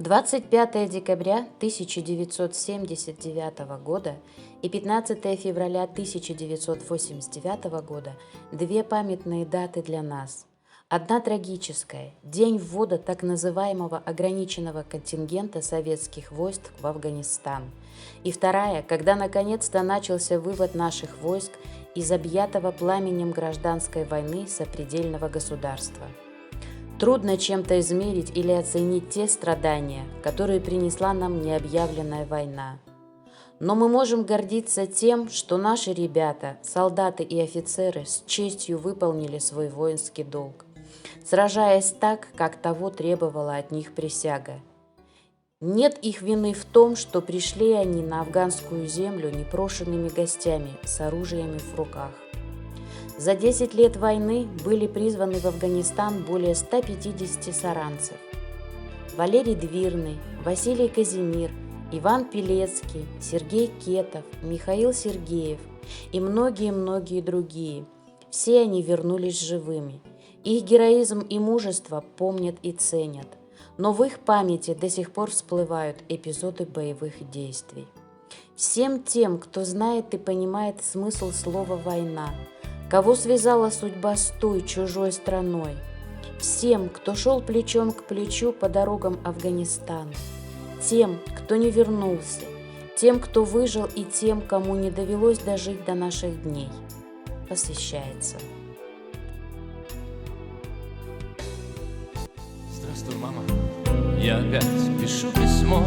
25 декабря 1979 года и 15 февраля 1989 года – две памятные даты для нас. Одна трагическая – день ввода так называемого ограниченного контингента советских войск в Афганистан. И вторая – когда наконец-то начался вывод наших войск из объятого пламенем гражданской войны сопредельного государства. Трудно чем-то измерить или оценить те страдания, которые принесла нам необъявленная война. Но мы можем гордиться тем, что наши ребята, солдаты и офицеры с честью выполнили свой воинский долг, сражаясь так, как того требовала от них присяга. Нет их вины в том, что пришли они на афганскую землю непрошенными гостями с оружиями в руках. За 10 лет войны были призваны в Афганистан более 150 саранцев. Валерий Двирный, Василий Казимир, Иван Пилецкий, Сергей Кетов, Михаил Сергеев и многие-многие другие. Все они вернулись живыми. Их героизм и мужество помнят и ценят, но в их памяти до сих пор всплывают эпизоды боевых действий. Всем тем, кто знает и понимает смысл слова «война», кого связала судьба с той чужой страной, всем, кто шел плечом к плечу по дорогам Афганистана, тем, кто не вернулся, тем, кто выжил и тем, кому не довелось дожить до наших дней, посвящается. Здравствуй, мама, я опять пишу письмо.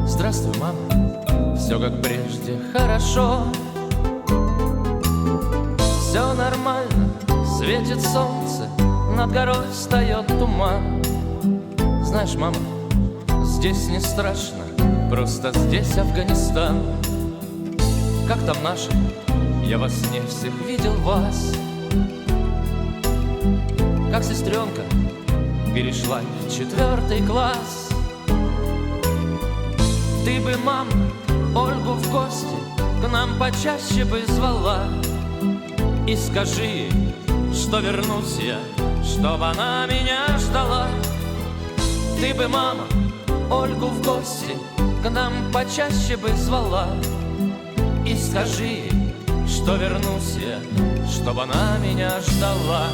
Здравствуй, мама, все как прежде хорошо. Все нормально, светит солнце, над горой встает туман. Знаешь, мама, здесь не страшно, просто здесь Афганистан. Как там наши? Я во сне всех видел вас. Как сестренка перешла в 4 класс. Ты бы, мама, Ольгу в гости к нам почаще бы звала. И скажи ей, что вернусь я, чтобы она меня ждала. Ты бы, мама, Ольгу в гости к нам почаще бы звала. И скажи ей, что вернусь я, чтобы она меня ждала.